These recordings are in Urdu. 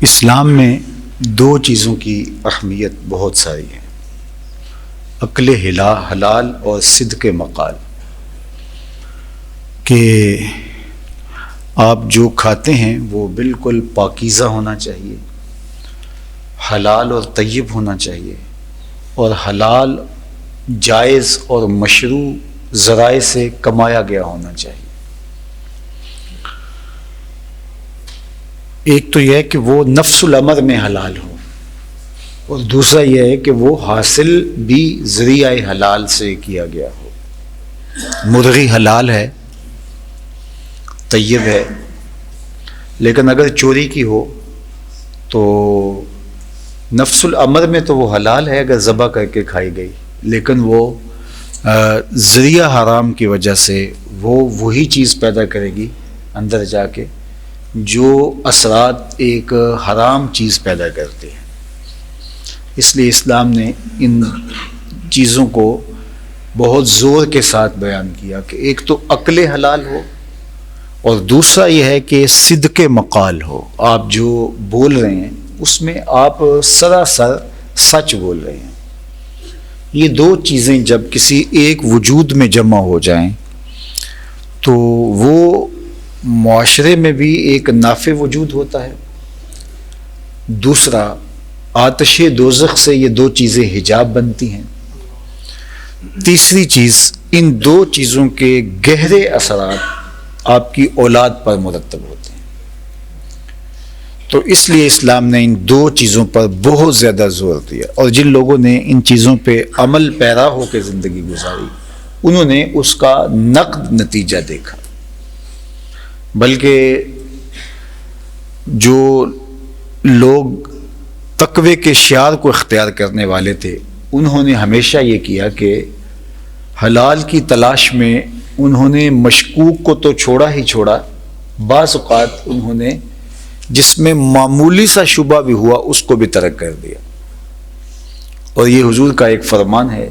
اسلام میں دو چیزوں کی اہمیت بہت ساری ہے، عقل حلال اور صدق مقال، کہ آپ جو کھاتے ہیں وہ بالکل پاکیزہ ہونا چاہیے، حلال اور طیب ہونا چاہیے، اور حلال جائز اور مشروع ذرائع سے کمایا گیا ہونا چاہیے۔ ایک تو یہ ہے کہ وہ نفس الامر میں حلال ہو، اور دوسرا یہ ہے کہ وہ حاصل بھی ذریعہ حلال سے کیا گیا ہو۔ مرغی حلال ہے، طیب ہے، لیکن اگر چوری کی ہو تو نفس الامر میں تو وہ حلال ہے اگر ذبح کر کے کھائی گئی، لیکن وہ ذریعہ حرام کی وجہ سے وہ وہی چیز پیدا کرے گی اندر جا کے جو اثرات ایک حرام چیز پیدا کرتی ہے۔ اس لیے اسلام نے ان چیزوں کو بہت زور کے ساتھ بیان کیا کہ ایک تو عقل حلال ہو، اور دوسرا یہ ہے کہ صدق مقال ہو، آپ جو بول رہے ہیں اس میں آپ سراسر سچ بول رہے ہیں۔ یہ دو چیزیں جب کسی ایک وجود میں جمع ہو جائیں تو وہ معاشرے میں بھی ایک نافع وجود ہوتا ہے، دوسرا آتش دوزخ سے یہ دو چیزیں حجاب بنتی ہیں، تیسری چیز ان دو چیزوں کے گہرے اثرات آپ کی اولاد پر مرتب ہوتے ہیں۔ تو اس لیے اسلام نے ان دو چیزوں پر بہت زیادہ زور دیا، اور جن لوگوں نے ان چیزوں پہ عمل پیرا ہو کے زندگی گزاری انہوں نے اس کا نقد نتیجہ دیکھا۔ بلکہ جو لوگ تقوی کے شعار کو اختیار کرنے والے تھے انہوں نے ہمیشہ یہ کیا کہ حلال کی تلاش میں انہوں نے مشکوک کو تو چھوڑا ہی چھوڑا، بعض اوقات انہوں نے جس میں معمولی سا شبہ بھی ہوا اس کو بھی ترک کر دیا۔ اور یہ حضور کا ایک فرمان ہے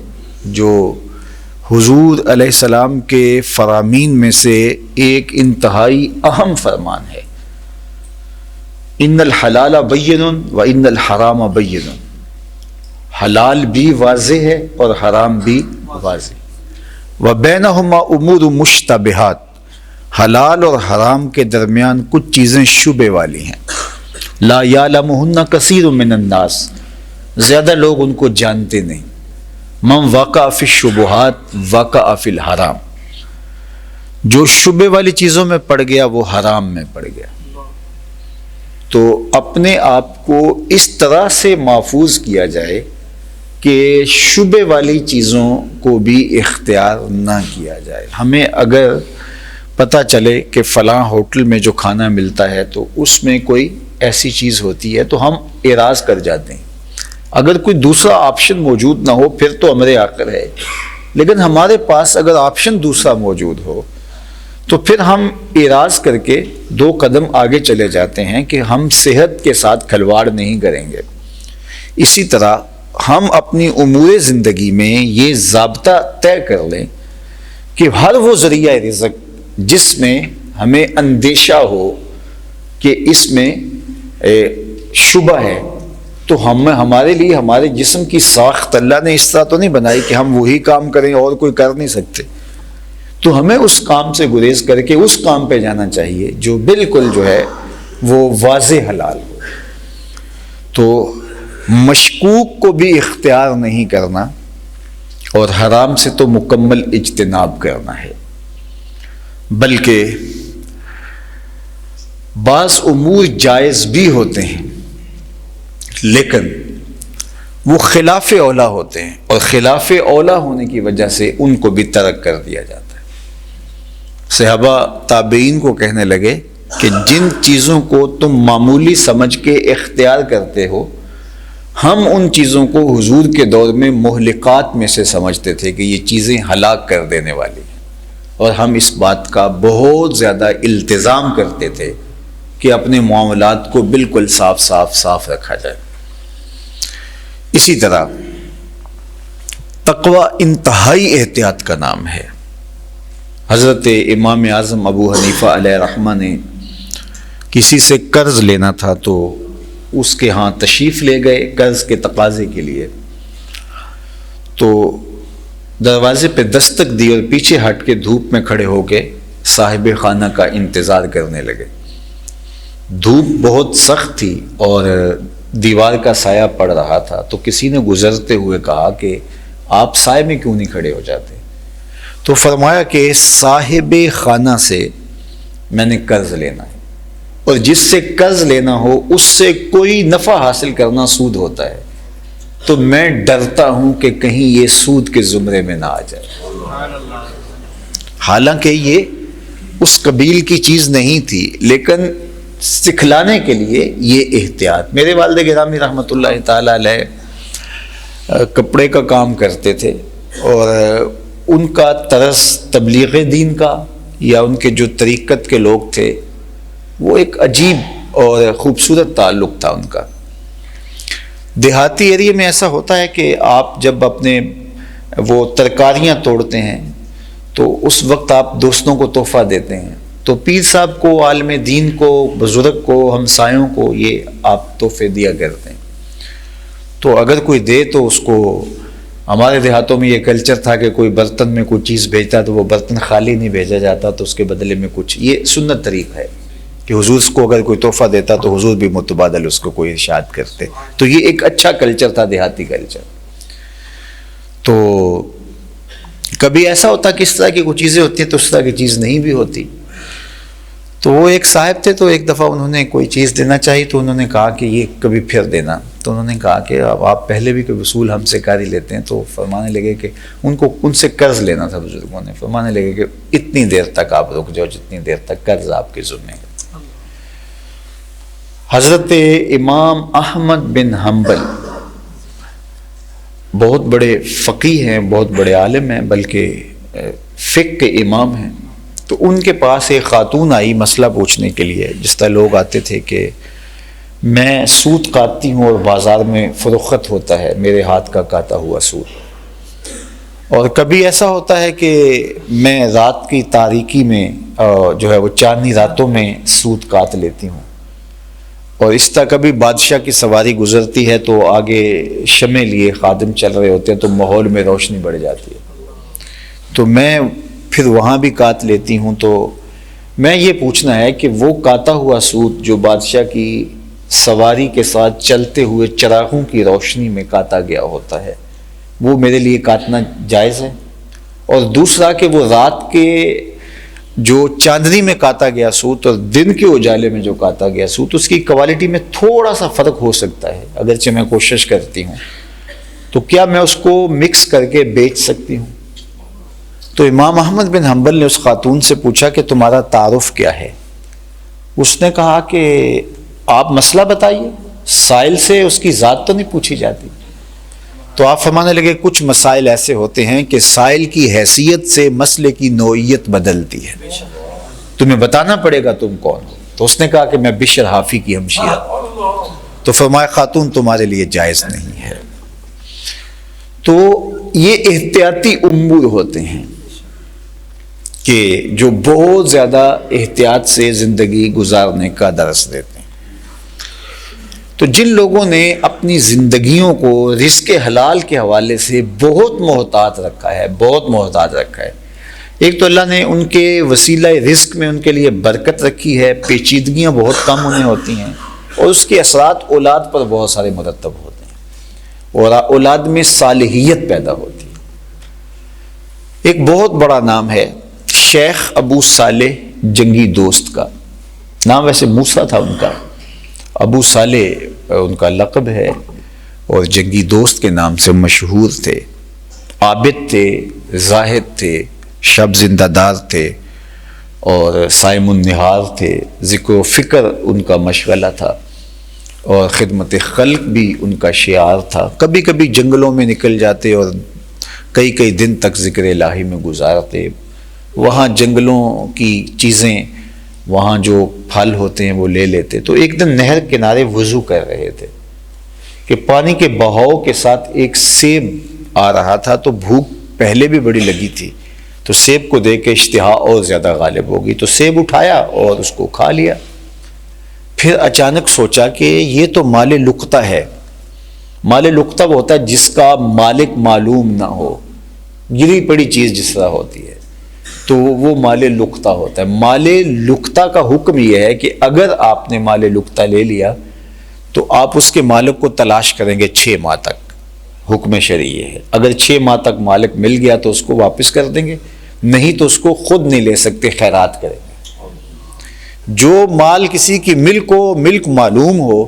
جو حضور علیہ السلام کے فرامین میں سے ایک انتہائی اہم فرمان ہے، ان الحلال بین و ان الحرام بین، حلال بھی واضح ہے اور حرام بھی واضح، وبینہما امور مشتبہات، حلال اور حرام کے درمیان کچھ چیزیں شبہ والی ہیں، لا یعلمہن کثیر من الناس، زیادہ لوگ ان کو جانتے نہیں، من وقع فی الشبہات وقع فی الحرام، جو شبہ والی چیزوں میں پڑ گیا وہ حرام میں پڑ گیا۔ تو اپنے آپ کو اس طرح سے محفوظ کیا جائے کہ شبہ والی چیزوں کو بھی اختیار نہ کیا جائے۔ ہمیں اگر پتہ چلے کہ فلاں ہوٹل میں جو کھانا ملتا ہے تو اس میں کوئی ایسی چیز ہوتی ہے تو ہم اعراض کر جاتے ہیں، اگر کوئی دوسرا آپشن موجود نہ ہو پھر تو امر آخر ہے، لیکن ہمارے پاس اگر آپشن دوسرا موجود ہو تو پھر ہم اعراض کر کے دو قدم آگے چلے جاتے ہیں کہ ہم صحت کے ساتھ کھلواڑ نہیں کریں گے۔ اسی طرح ہم اپنی امور زندگی میں یہ ضابطہ طے کر لیں کہ ہر وہ ذریعہ رزق جس میں ہمیں اندیشہ ہو کہ اس میں شبہ ہے، تو ہمارے لیے ہمارے جسم کی ساخت اللہ نے اس طرح تو نہیں بنائی کہ ہم وہی کام کریں اور کوئی کر نہیں سکتے، تو ہمیں اس کام سے گریز کر کے اس کام پہ جانا چاہیے جو بالکل جو ہے وہ واضح حلال ہو۔ تو مشکوک کو بھی اختیار نہیں کرنا اور حرام سے تو مکمل اجتناب کرنا ہے، بلکہ بعض امور جائز بھی ہوتے ہیں لیکن وہ خلاف اولا ہوتے ہیں، اور خلاف اولا ہونے کی وجہ سے ان کو بھی ترک کر دیا جاتا ہے۔ صحابہ تابعین کو کہنے لگے کہ جن چیزوں کو تم معمولی سمجھ کے اختیار کرتے ہو ہم ان چیزوں کو حضور کے دور میں مہلکات میں سے سمجھتے تھے کہ یہ چیزیں ہلاک کر دینے والی ہیں، اور ہم اس بات کا بہت زیادہ التزام کرتے تھے کہ اپنے معاملات کو بالکل صاف رکھا جائے۔ اسی طرح تقوی انتہائی احتیاط کا نام ہے۔ حضرت امام اعظم ابو حنیفہ علیہ رحمہ نے کسی سے قرض لینا تھا تو اس کے ہاں تشریف لے گئے قرض کے تقاضے کے لیے، تو دروازے پہ دستک دی اور پیچھے ہٹ کے دھوپ میں کھڑے ہو کے صاحب خانہ کا انتظار کرنے لگے۔ دھوپ بہت سخت تھی اور دیوار کا سایہ پڑ رہا تھا، تو کسی نے گزرتے ہوئے کہا کہ آپ سائے میں کیوں نہیں کھڑے ہو جاتے؟ تو فرمایا کہ صاحب خانہ سے میں نے قرض لینا ہے، اور جس سے قرض لینا ہو اس سے کوئی نفع حاصل کرنا سود ہوتا ہے، تو میں ڈرتا ہوں کہ کہیں یہ سود کے زمرے میں نہ آ جائے۔ حالانکہ یہ اس قبیل کی چیز نہیں تھی، لیکن سکھلانے کے لیے یہ احتیاط۔ میرے والد گرامی رحمۃ اللہ تعالی علیہ کپڑے کا کام کرتے تھے، اور ان کا طرز تبلیغ دین کا یا ان کے جو طریقت کے لوگ تھے وہ ایک عجیب اور خوبصورت تعلق تھا ان کا۔ دیہاتی ایریے میں ایسا ہوتا ہے کہ آپ جب اپنے وہ ترکاریاں توڑتے ہیں تو اس وقت آپ دوستوں کو تحفہ دیتے ہیں، تو پیر صاحب کو، عالم دین کو، بزرگ کو، ہمسایوں کو یہ آپ تحفے دیا کرتے ہیں۔ تو اگر کوئی دے تو اس کو، ہمارے دیہاتوں میں یہ کلچر تھا کہ کوئی برتن میں کوئی چیز بھیجتا تو وہ برتن خالی نہیں بھیجا جاتا، تو اس کے بدلے میں کچھ، یہ سنت طریقہ ہے کہ حضور کو اگر کوئی تحفہ دیتا تو حضور بھی متبادل اس کو کوئی ارشاد کرتے۔ تو یہ ایک اچھا کلچر تھا، دیہاتی کلچر۔ تو کبھی ایسا ہوتا کہ اس طرح کی کوئی چیزیں ہوتی ہیں تو اس طرح کی چیز نہیں بھی ہوتی۔ تو وہ ایک صاحب تھے، تو ایک دفعہ انہوں نے کوئی چیز دینا چاہی، تو انہوں نے کہا کہ یہ کبھی پھر دینا۔ تو انہوں نے کہا کہ اب آپ پہلے بھی کوئی وصول ہم سے کاری لیتے ہیں، تو فرمانے لگے کہ ان سے قرض لینا تھا بزرگوں نے، فرمانے لگے کہ اتنی دیر تک آپ رک جاؤ جتنی دیر تک قرض آپ کے ذمہ ہے۔ حضرت امام احمد بن حنبل بہت بڑے فقیہ ہیں، بہت بڑے عالم ہیں، بلکہ فقہ کے امام ہیں۔ تو ان کے پاس ایک خاتون آئی مسئلہ پوچھنے کے لیے، جس طرح لوگ آتے تھے کہ میں سود کاٹتی ہوں اور بازار میں فروخت ہوتا ہے میرے ہاتھ کا کاٹا ہوا سود، اور کبھی ایسا ہوتا ہے کہ میں رات کی تاریکی میں جو ہے وہ چاندنی راتوں میں سود کاٹ لیتی ہوں، اور اس طرح کبھی بادشاہ کی سواری گزرتی ہے تو آگے شمع لیے خادم چل رہے ہوتے ہیں تو ماحول میں روشنی بڑھ جاتی ہے، تو میں پھر وہاں بھی کاٹ لیتی ہوں۔ تو میں یہ پوچھنا ہے کہ وہ کاٹا ہوا سود جو بادشاہ کی سواری کے ساتھ چلتے ہوئے چراغوں کی روشنی میں کاٹا گیا ہوتا ہے، وہ میرے لیے کاٹنا جائز ہے؟ اور دوسرا کہ وہ رات کے جو چاندنی میں کاٹا گیا سود اور دن کے اجالے میں جو کاٹا گیا سود، اس کی کوالٹی میں تھوڑا سا فرق ہو سکتا ہے، اگرچہ میں کوشش کرتی ہوں، تو کیا میں اس کو مکس کر کے بیچ سکتی ہوں؟ تو امام احمد بن حنبل نے اس خاتون سے پوچھا کہ تمہارا تعارف کیا ہے؟ اس نے کہا کہ آپ مسئلہ بتائیے، سائل سے اس کی ذات تو نہیں پوچھی جاتی۔ تو آپ فرمانے لگے کچھ مسائل ایسے ہوتے ہیں کہ سائل کی حیثیت سے مسئلے کی نوعیت بدلتی ہے، تمہیں بتانا پڑے گا تم کون ہو۔ تو اس نے کہا کہ میں بشر حافی کی ہمشیرہ۔ تو فرمایا خاتون تمہارے لیے جائز نہیں ہے۔ تو یہ احتیاطی امور ہوتے ہیں کہ جو بہت زیادہ احتیاط سے زندگی گزارنے کا درس دیتے ہیں۔ تو جن لوگوں نے اپنی زندگیوں کو رزق حلال کے حوالے سے بہت محتاط رکھا ہے، ایک تو اللہ نے ان کے وسیلہ رزق میں ان کے لیے برکت رکھی ہے، پیچیدگیاں بہت کم انہیں ہوتی ہیں، اور اس کے اثرات اولاد پر بہت سارے مرتب ہوتے ہیں، اور اولاد میں صالحیت پیدا ہوتی ہے۔ ایک بہت بڑا نام ہے شیخ ابو صالح جنگی دوست کا، نام ویسے موسیٰ تھا ان کا، ابو صالح ان کا لقب ہے، اور جنگی دوست کے نام سے مشہور تھے۔ عابد تھے، زاہد تھے، شب زندہ دار تھے، اور صائم النہار تھے، ذکر و فکر ان کا مشغلہ تھا، اور خدمت خلق بھی ان کا شعار تھا۔ کبھی کبھی جنگلوں میں نکل جاتے اور کئی دن تک ذکر الہی میں گزارتے، وہاں جنگلوں کی چیزیں، وہاں جو پھل ہوتے ہیں وہ لے لیتے۔ تو ایک دن نہر کنارے وضو کر رہے تھے کہ پانی کے بہاؤ کے ساتھ ایک سیب آ رہا تھا، تو بھوک پہلے بھی بڑی لگی تھی، تو سیب کو دیکھ کے اشتہا اور زیادہ غالب ہوگی، تو سیب اٹھایا اور اس کو کھا لیا۔ پھر اچانک سوچا کہ یہ تو مال لقطہ ہے. مال لقطہ وہ ہوتا ہے جس کا مالک معلوم نہ ہو، گری پڑی چیز جس طرح ہوتی ہے، تو وہ مال لقطہ ہوتا ہے. مال لقطہ کا حکم یہ ہے کہ اگر آپ نے مال لقطہ لے لیا تو آپ اس کے مالک کو تلاش کریں گے 6 ماہ تک. حکم شرعی یہ ہے. اگر 6 ماہ تک مالک مل گیا تو اس کو واپس کر دیں گے، نہیں تو اس کو خود نہیں لے سکتے، خیرات کریں گے. جو مال کسی کی ملک معلوم ہو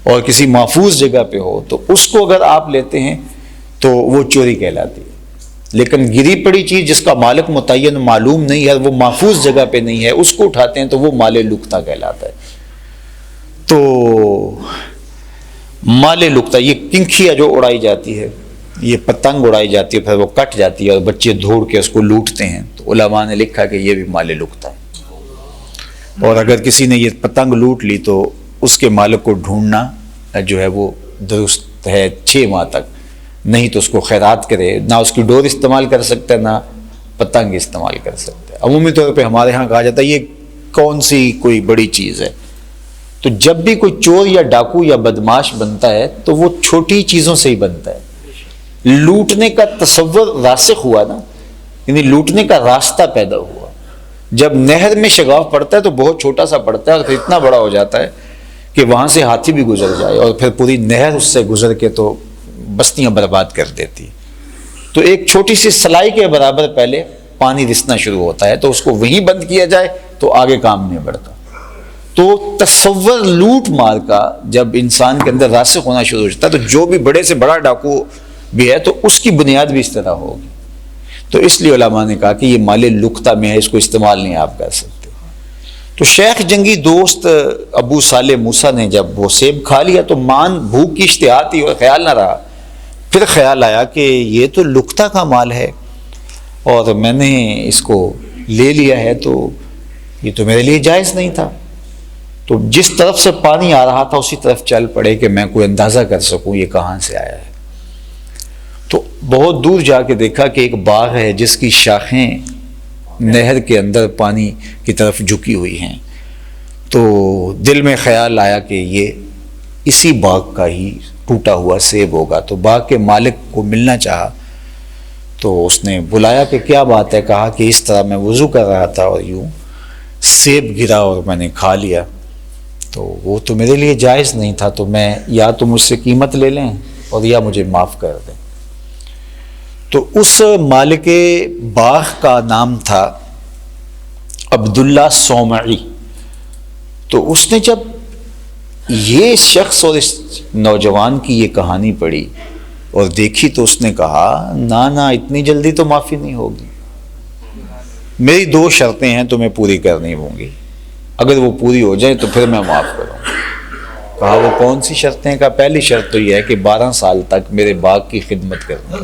اور کسی محفوظ جگہ پہ ہو تو اس کو اگر آپ لیتے ہیں تو وہ چوری کہلاتی ہے. لیکن گری پڑی چیز جس کا مالک متعین معلوم نہیں ہے، وہ محفوظ جگہ پہ نہیں ہے، اس کو اٹھاتے ہیں تو وہ مال لقطہ کہلاتا ہے. تو مال لقطہ یہ کنکھیا جو اڑائی جاتی ہے، یہ پتنگ اڑائی جاتی ہے، پھر وہ کٹ جاتی ہے اور بچے دھوڑ کے اس کو لوٹتے ہیں، تو علماء نے لکھا کہ یہ بھی مال لقطہ ہے. اور اگر کسی نے یہ پتنگ لوٹ لی تو اس کے مالک کو ڈھونڈنا جو ہے وہ درست ہے 6 ماہ تک، نہیں تو اس کو خیرات کرے. نہ اس کی ڈور استعمال کر سکتا ہے، نہ پتنگ استعمال کر سکتا ہے. عمومی طور پہ ہمارے ہاں کہا جاتا ہے یہ کون سی کوئی بڑی چیز ہے. تو جب بھی کوئی چور یا ڈاکو یا بدماش بنتا ہے تو وہ چھوٹی چیزوں سے ہی بنتا ہے. لوٹنے کا تصور راسخ ہوا نا، یعنی لوٹنے کا راستہ پیدا ہوا. جب نہر میں شگاف پڑتا ہے تو بہت چھوٹا سا پڑتا ہے اور پھر اتنا بڑا ہو جاتا ہے کہ وہاں سے ہاتھی بھی گزر جائے اور پھر پوری نہر اس سے گزر کے تو بستیاں برباد کر دیتی. تو ایک چھوٹی سی سلائی کے برابر پہلے پانی رسنا شروع ہوتا ہے، تو اس کو وہیں بند کیا جائے تو آگے کام نہیں بڑھتا. تو تصور لوٹ مار کا جب انسان کے اندر راسخ ہونا شروع ہو جاتا ہے تو جو بھی بڑے سے بڑا ڈاکو بھی ہے تو اس کی بنیاد بھی اس طرح ہوگی. تو اس لیے علماء نے کہا کہ یہ مال لقطہ میں ہے، اس کو استعمال نہیں آپ کر سکتے. تو شیخ جنگی دوست ابو صالح موسیٰ نے جب وہ سیب کھا لیا تو بھوک کی اشتہا تھی اور خیال نہ رہا. پھر خیال آیا کہ یہ تو لقطہ کا مال ہے اور میں نے اس کو لے لیا ہے تو یہ تو میرے لیے جائز نہیں تھا. تو جس طرف سے پانی آ رہا تھا اسی طرف چل پڑے کہ میں کوئی اندازہ کر سکوں یہ کہاں سے آیا ہے. تو بہت دور جا کے دیکھا کہ ایک باغ ہے جس کی شاخیں نہر کے اندر پانی کی طرف جھکی ہوئی ہیں. تو دل میں خیال آیا کہ یہ اسی باغ کا ہی ٹوٹا ہوا سیب ہوگا. تو باغ کے مالک کو ملنا چاہا تو اس نے بلایا کہ کیا بات ہے. کہا کہ اس طرح میں وضو کر رہا تھا اور یوں سیب گرا اور میں نے کھا لیا، تو وہ تو میرے لیے جائز نہیں تھا، تو میں یا تو مجھ سے قیمت لے لیں اور یا مجھے معاف کر دیں. تو اس مالک باغ کا نام تھا عبداللہ صومعی. تو اس نے جب یہ شخص اور اس نوجوان کی یہ کہانی پڑھی اور دیکھی تو اس نے کہا نہ اتنی جلدی تو معافی نہیں ہوگی، میری 2 شرطیں ہیں تمہیں پوری کرنی ہوں گی، اگر وہ پوری ہو جائیں تو پھر میں معاف کروں. کہا وہ کون سی شرطیں؟ کہا پہلی شرط تو یہ ہے کہ 12 سال تک میرے باغ کی خدمت کرنا.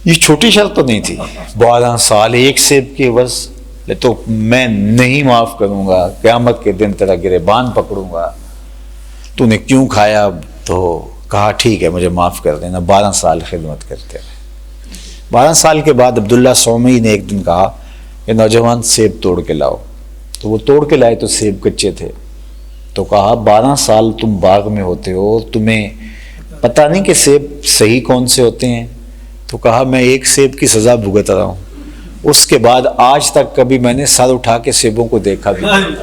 یہ چھوٹی شرط تو نہیں تھی. 12 سال ایک سیب کے عوض تو میں نہیں معاف کروں گا، قیامت کے دن تیرا گریبان پکڑوں گا، تو نے کیوں کھایا؟ تو کہا ٹھیک ہے مجھے معاف کر دینا. 12 سال خدمت کرتے رہے. 12 سال کے بعد عبداللہ صومعی نے ایک دن کہا کہ نوجوان سیب توڑ کے لاؤ. تو وہ توڑ کے لائے تو سیب کچے تھے. تو کہا 12 سال تم باغ میں ہوتے ہو، تمہیں پتہ نہیں کہ سیب صحیح کون سے ہوتے ہیں؟ تو کہا میں ایک سیب کی سزا بھگت رہا ہوں، اس کے بعد آج تک کبھی میں نے سر اٹھا کے سیبوں کو دیکھا بھی نہیں.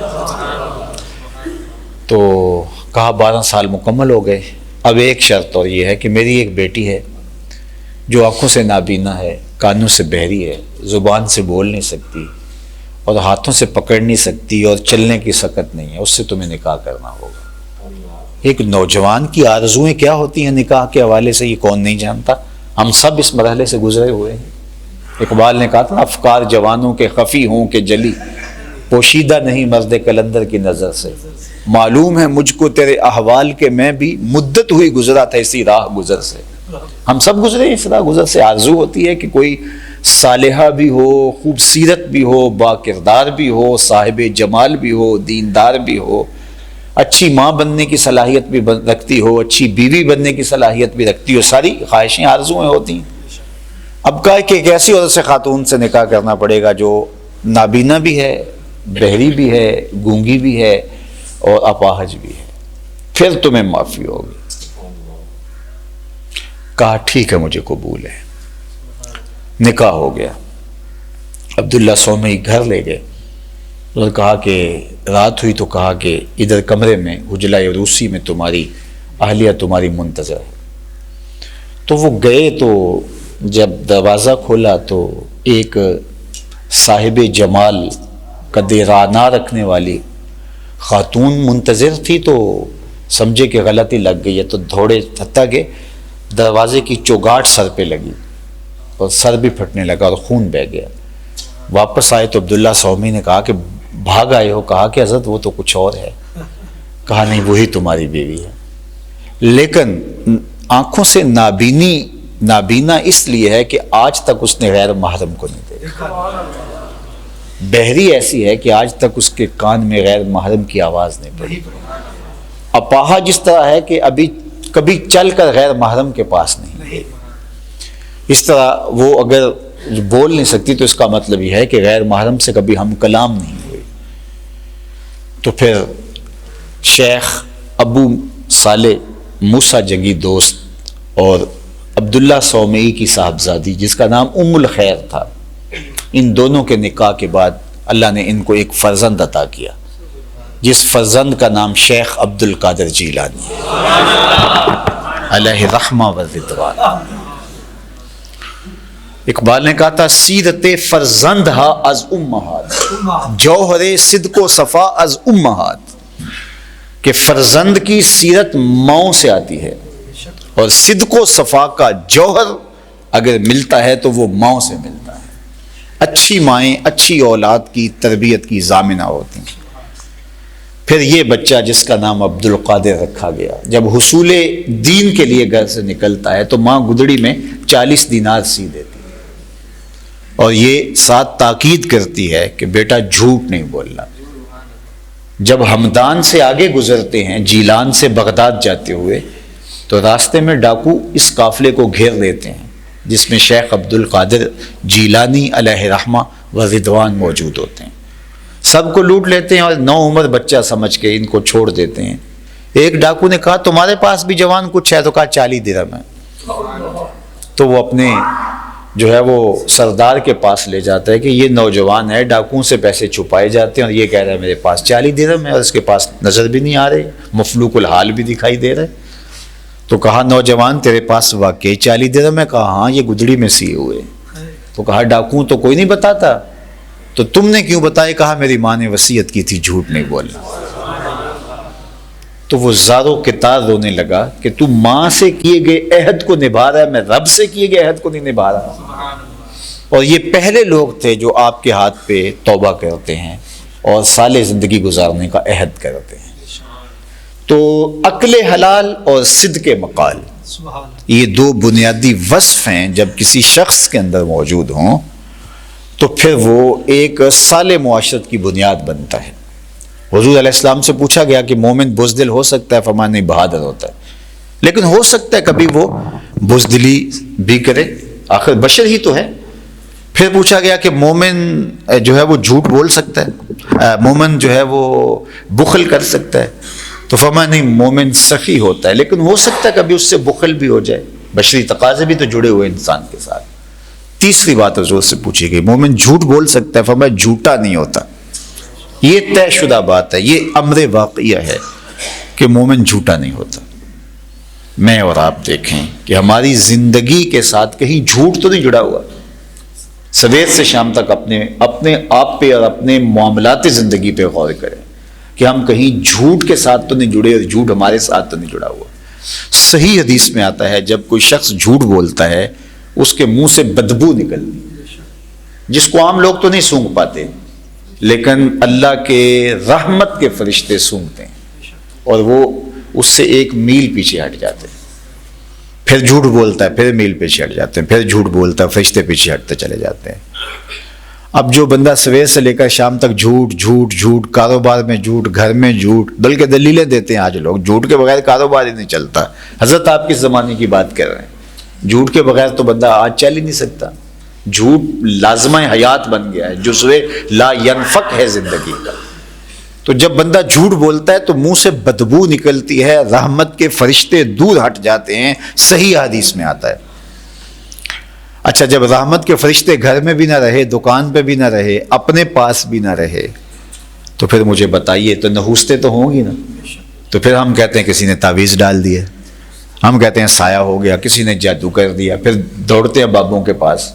تو کہا 12 سال مکمل ہو گئے. اب ایک شرط اور یہ ہے کہ میری ایک بیٹی ہے جو آنکھوں سے نابینا ہے، کانوں سے بہری ہے، زبان سے بول نہیں سکتی اور ہاتھوں سے پکڑ نہیں سکتی اور چلنے کی سکت نہیں ہے، اس سے تمہیں نکاح کرنا ہوگا. ایک نوجوان کی آرزوئیں کیا ہوتی ہیں نکاح کے حوالے سے یہ کون نہیں جانتا؟ ہم سب اس مرحلے سے گزرے ہوئے ہیں. اقبال نے کہا تھا افکار جوانوں کے خفی ہوں کہ جلی، پوشیدہ نہیں مرد کلندر کی نظر سے. معلوم ہے مجھ کو تیرے احوال کے میں بھی مدت ہوئی گزرا تھا اسی راہ گزر سے. ہم سب گزرے اس راہ گزر سے. آرزو ہوتی ہے کہ کوئی صالحہ بھی ہو، خوبصورت بھی ہو، با کردار بھی ہو، صاحب جمال بھی ہو، دیندار بھی ہو، اچھی ماں بننے کی صلاحیت بھی رکھتی ہو، اچھی بیوی بننے کی صلاحیت بھی رکھتی ہو. ساری خواہشیں آرزویں ہوتی ہیں. اب کہا کہ ایک ایسی عورت سے خاتون سے نکاح کرنا پڑے گا جو نابینا بھی ہے بہری بھی ہے، گونگی بھی ہے اور اپاہج بھی ہے، پھر تمہیں معافی ہوگی۔ کہا ٹھیک ہے مجھے قبول ہے۔ نکاح ہو گیا۔ عبداللہ سومئی گھر لے گئے اور کہا کہ رات ہوئی تو کہا کہ ادھر کمرے میں حجلہ روسی میں تمہاری اہلیہ تمہاری منتظر ہے۔ تو وہ گئے تو جب دروازہ کھولا تو ایک صاحب جمال قد رانا رکھنے والی خاتون منتظر تھی، تو سمجھے کہ غلطی لگ گئی ہے تو دوڑے ہتھا گئے، دروازے کی چوگاٹ سر پہ لگی اور سر بھی پھٹنے لگا اور خون بہہ گیا۔ واپس آئے تو عبداللہ سومی نے کہا کہ بھاگ آئے ہو؟ کہا کہ حضرت وہ تو کچھ اور ہے۔ کہا نہیں وہی تمہاری بیوی ہے، لیکن آنکھوں سے نابینا اس لیے ہے کہ آج تک اس نے غیر محرم کو نہیں دیکھا۔ بہری ایسی ہے کہ آج تک اس کے کان میں غیر محرم کی آواز نہیں پڑی۔ اپاہا جس طرح ہے کہ ابھی کبھی چل کر غیر محرم کے پاس نہیں، اس طرح وہ اگر بول نہیں سکتی تو اس کا مطلب یہ ہے کہ غیر محرم سے کبھی ہم کلام نہیں ہوئے۔ تو پھر شیخ ابو صالح موسیٰ جنگی دوست اور عبداللہ سومئی کی صاحبزادی جس کا نام ام الخیر تھا، ان دونوں کے نکاح کے بعد اللہ نے ان کو ایک فرزند عطا کیا، جس فرزند کا نام شیخ عبد القادر جیلانی علیہ رحمہ و رضوان۔ اقبال نے کہا تھا سیرت فرزند ہا از امہات، جوہر صدق و صفا از امہات، کہ فرزند کی سیرت ماؤں سے آتی ہے اور صدق و صفا کا جوہر اگر ملتا ہے تو وہ ماؤں سے ملتا ہے۔ اچھی مائیں اچھی اولاد کی تربیت کی ضامنہ ہوتی ہیں۔ پھر یہ بچہ جس کا نام عبد القادر رکھا گیا، جب حصول دین کے لیے گھر سے نکلتا ہے تو ماں گدڑی میں 40 دینار سی دیتی ہے اور یہ ساتھ تاکید کرتی ہے کہ بیٹا جھوٹ نہیں بولنا۔ جب ہمدان سے آگے گزرتے ہیں جیلان سے بغداد جاتے ہوئے تو راستے میں ڈاکو اس قافلے کو گھیر لیتے ہیں جس میں شیخ عبد القادر جیلانی علیہ رحمہ و رضوان موجود ہوتے ہیں۔ سب کو لوٹ لیتے ہیں اور نو عمر بچہ سمجھ کے ان کو چھوڑ دیتے ہیں۔ ایک ڈاکو نے کہا تمہارے پاس بھی جوان کچھ ہے؟ تو کہا 40 درہم ہے۔ تو وہ اپنے جو ہے وہ سردار کے پاس لے جاتا ہے کہ یہ نوجوان ہے، ڈاکوؤں سے پیسے چھپائے جاتے ہیں اور یہ کہہ رہا ہے میرے پاس 40 درہم ہے اور اس کے پاس نظر بھی نہیں آ رہی، مفلوق الحال بھی دکھائی دے رہا ہے۔ تو کہا نوجوان تیرے پاس واقعی 40 درہم ہے؟ کہا ہاں یہ گدڑی میں سیے ہوئے۔ تو کہا ڈاکوؤں تو کوئی نہیں بتاتا، تو تم نے کیوں بتایا؟ کہا میری ماں نے وصیت کی تھی جھوٹ نہیں بولنا۔ تو وہ زاروں کے تار رونے لگا کہ تو ماں سے کیے گئے عہد کو نبھا رہا ہے، میں رب سے کیے گئے عہد کو نہیں نبھا رہا۔ اور یہ پہلے لوگ تھے جو آپ کے ہاتھ پہ توبہ کرتے ہیں اور صالح زندگی گزارنے کا عہد کرتے ہیں۔ تو عقل حلال اور صدق مقال، یہ دو بنیادی وصف ہیں، جب کسی شخص کے اندر موجود ہوں تو پھر وہ ایک صالح معاشرت کی بنیاد بنتا ہے۔ حضور علیہ السلام سے پوچھا گیا کہ مومن بزدل ہو سکتا ہے؟ فرمایا نہیں، بہادر ہوتا ہے، لیکن ہو سکتا ہے کبھی وہ بزدلی بھی کرے، آخر بشر ہی تو ہے۔ پھر پوچھا گیا کہ مومن جو ہے وہ جھوٹ بول سکتا ہے، مومن جو ہے وہ بخل کر سکتا ہے؟ تو فرمایا نہیں، مومن سخی ہوتا ہے، لیکن ہو سکتا ہے کبھی اس سے بخل بھی ہو جائے، بشری تقاضے بھی تو جڑے ہوئے انسان کے ساتھ۔ تیسری بات حضور سے پوچھی گئی، مومن جھوٹ بول سکتا ہے؟ فرمایا جھوٹا نہیں ہوتا۔ یہ طے شدہ بات ہے، یہ امر واقعہ ہے کہ مومن جھوٹا نہیں ہوتا۔ میں اور آپ دیکھیں کہ ہماری زندگی کے ساتھ کہیں جھوٹ تو نہیں جڑا ہوا۔ سویر سے شام تک اپنے آپ پہ اور اپنے معاملات زندگی پہ غور کریں کہ ہم کہیں جھوٹ کے ساتھ تو نہیں جڑے اور جھوٹ ہمارے ساتھ تو نہیں جڑا ہوا۔ صحیح حدیث میں آتا ہے جب کوئی شخص جھوٹ بولتا ہے اس کے منہ سے بدبو نکلتی، جس کو عام لوگ تو نہیں سونگھ پاتے، لیکن اللہ کے رحمت کے فرشتے سونگھتے ہیں اور وہ اس سے 1 میل پیچھے ہٹ جاتے ہیں۔ پھر جھوٹ بولتا ہے، پھر میل پیچھے ہٹ جاتے ہیں، پھر جھوٹ بولتا ہے، فرشتے پیچھے ہٹتے چلے جاتے ہیں۔ اب جو بندہ سویر سے لے کر شام تک جھوٹ جھوٹ جھوٹ، کاروبار میں جھوٹ، گھر میں جھوٹ، بلکہ دلیلیں دیتے ہیں آج لوگ، جھوٹ کے بغیر کاروبار ہی نہیں چلتا۔ حضرت آپ کس زمانے کی بات کر رہے ہیں؟ جھوٹ کے بغیر تو بندہ آج چل ہی نہیں سکتا۔ جھوٹ لازمہ حیات بن گیا ہے، جزو لا ینفک ہے زندگی کا۔ تو جب بندہ جھوٹ بولتا ہے تو منہ سے بدبو نکلتی ہے، رحمت کے فرشتے دور ہٹ جاتے ہیں، صحیح حدیث میں آتا ہے۔ اچھا، جب رحمت کے فرشتے گھر میں بھی نہ رہے، دکان پہ بھی نہ رہے، اپنے پاس بھی نہ رہے، تو پھر مجھے بتائیے، تو نحوستیں تو ہوں گی نا۔ تو پھر ہم کہتے ہیں کسی نے تعویذ ڈال دیا، ہم کہتے ہیں سایہ ہو گیا، کسی نے جادو کر دیا، پھر دوڑتے ہیں بابوں کے پاس،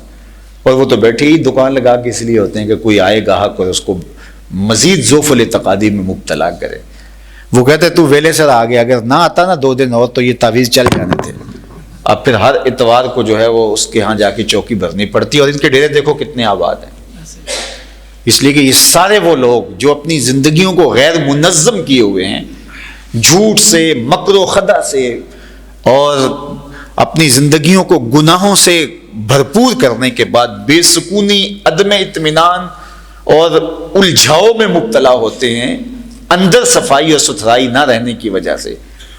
اور وہ تو بیٹھے ہی دکان لگا کے اس لیے ہوتے ہیں کہ کوئی آئے گاہک اور اس کو مزید ذوف الاعتقادی میں مبتلا کرے۔ وہ کہتے تو ویلے سر آ گیا، اگر نہ آتا نا 2 دن اور تو یہ تعویذ چل جانے تھے۔ اب پھر ہر اتوار کو جو ہے وہ اس کے ہاں جا کے چوکی بھرنی پڑتی ہے، اور ان کے ڈیرے دیکھو کتنے آباد ہیں، اس لیے کہ یہ سارے وہ لوگ جو اپنی زندگیوں کو غیر منظم کیے ہوئے ہیں، جھوٹ سے، مکر و خدا سے، اور اپنی زندگیوں کو گناہوں سے بھرپور کرنے کے بعد بے سکونی، عدم اطمینان اور الجھاؤ میں مبتلا ہوتے ہیں، اندر صفائی اور ستھرائی نہ رہنے کی وجہ سے۔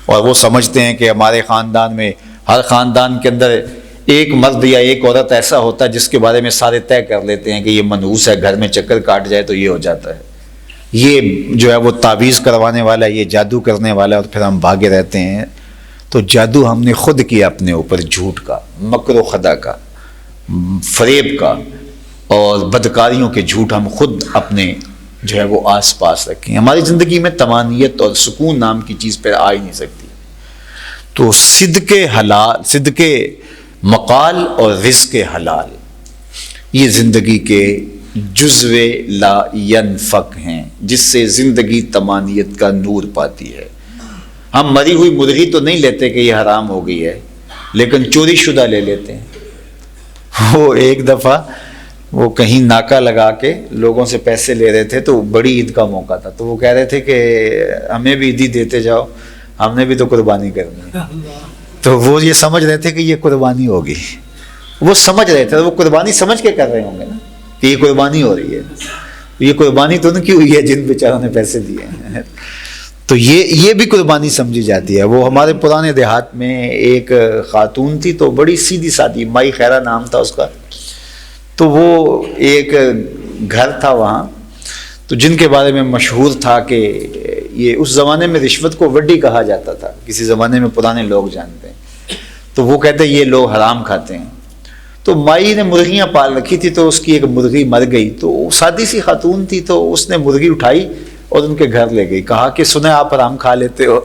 اور وہ سمجھتے ہیں کہ ہمارے خاندان میں، ہر خاندان کے اندر ایک مرد یا ایک عورت ایسا ہوتا ہے جس کے بارے میں سارے طے کر لیتے ہیں کہ یہ منحوس ہے، گھر میں چکر کاٹ جائے تو یہ ہو جاتا ہے، یہ جو ہے وہ تعویذ کروانے والا ہے، یہ جادو کرنے والا ہے، اور پھر ہم بھاگے رہتے ہیں۔ تو جادو ہم نے خود کیا اپنے اوپر، جھوٹ کا، مکر و خدا کا، فریب کا اور بدکاریوں کے جھوٹ ہم خود اپنے جو ہے وہ آس پاس رکھیں۔ ہماری زندگی میں طمانینت اور سکون نام کی چیز پھر آ ہی نہیں سکتی۔ تو صدق حلال، صدق مقال اور رزق حلال، یہ زندگی کے جزو لا ینفک ہیں، جس سے زندگی طمانینت کا نور پاتی ہے۔ ہم مری ہوئی مرغی تو نہیں لیتے کہ یہ حرام ہو گئی ہے، لیکن چوری شدہ لے لیتے ہیں۔ وہ ایک دفعہ وہ کہیں ناکہ لگا کے لوگوں سے پیسے لے رہے تھے، تو بڑی عید کا موقع تھا، تو وہ کہہ رہے تھے کہ ہمیں بھی عیدی دیتے جاؤ، ہم نے بھی تو قربانی کرنی ہے۔ تو وہ یہ سمجھ رہے تھے کہ یہ قربانی ہوگی، وہ سمجھ رہے تھے، وہ قربانی سمجھ کے کر رہے ہوں گے نا کہ یہ قربانی ہو رہی ہے، یہ قربانی تو ان کی ہوئی ہے جن بیچاروں نے پیسے دیے ہیں۔ تو یہ بھی قربانی سمجھی جاتی ہے۔ وہ ہمارے پرانے دیہات میں ایک خاتون تھی، تو بڑی سیدھی سادھی، مائی خیرہ نام تھا اس کا، تو وہ ایک گھر تھا وہاں، تو جن کے بارے میں مشہور تھا کہ یہ اس زمانے میں رشوت کو وڈی کہا جاتا تھا، کسی زمانے میں پرانے لوگ جانتے ہیں، تو وہ کہتے ہیں یہ لوگ حرام کھاتے ہیں۔ تو مائی نے مرغیاں پال رکھی تھی، تو اس کی ایک مرغی مر گئی، تو سادی سی خاتون تھی، تو اس نے مرغی اٹھائی اور ان کے گھر لے گئی، کہا کہ سنیں آپ حرام کھا لیتے ہو،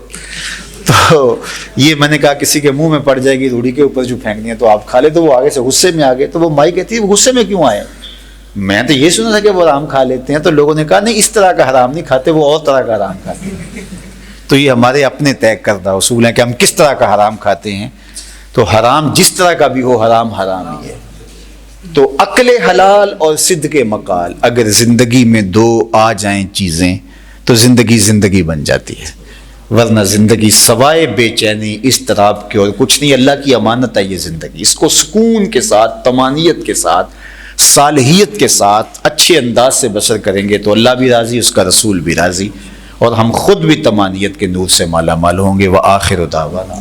تو یہ میں نے کہا کسی کے منہ میں پڑ جائے گی روڑی کے اوپر جو پھینکنی ہے تو آپ کھا لے۔ تو وہ آگے سے غصے میں آ گئے، تو وہ مائی کہتی ہے وہ غصے میں کیوں آئے؟ میں تو یہ سنا تھا کہ وہ حرام کھا لیتے ہیں۔ تو لوگوں نے کہا نہیں، اس طرح کا حرام نہیں کھاتے، وہ اور طرح کا حرام کھاتے ہیں۔ تو یہ ہمارے اپنے طے کردہ اصول ہیں کہ ہم کس طرح کا حرام کھاتے ہیں۔ تو حرام جس طرح کا بھی ہو، حرام حرام ہی ہے۔ تو عقل حلال اور صدق مقال، اگر زندگی میں دو آ جائیں چیزیں تو زندگی بن جاتی ہے، ورنہ زندگی سوائے بے چینی، اضطراب کے اور کچھ نہیں۔ اللہ کی امانت ہے یہ زندگی، اس کو سکون کے ساتھ، طمانینت کے ساتھ، صالحیت کے ساتھ، اچھے انداز سے بسر کریں گے تو اللہ بھی راضی، اس کا رسول بھی راضی، اور ہم خود بھی طمانینت کے نور سے مالا مال ہوں گے۔ وآخر دعوانا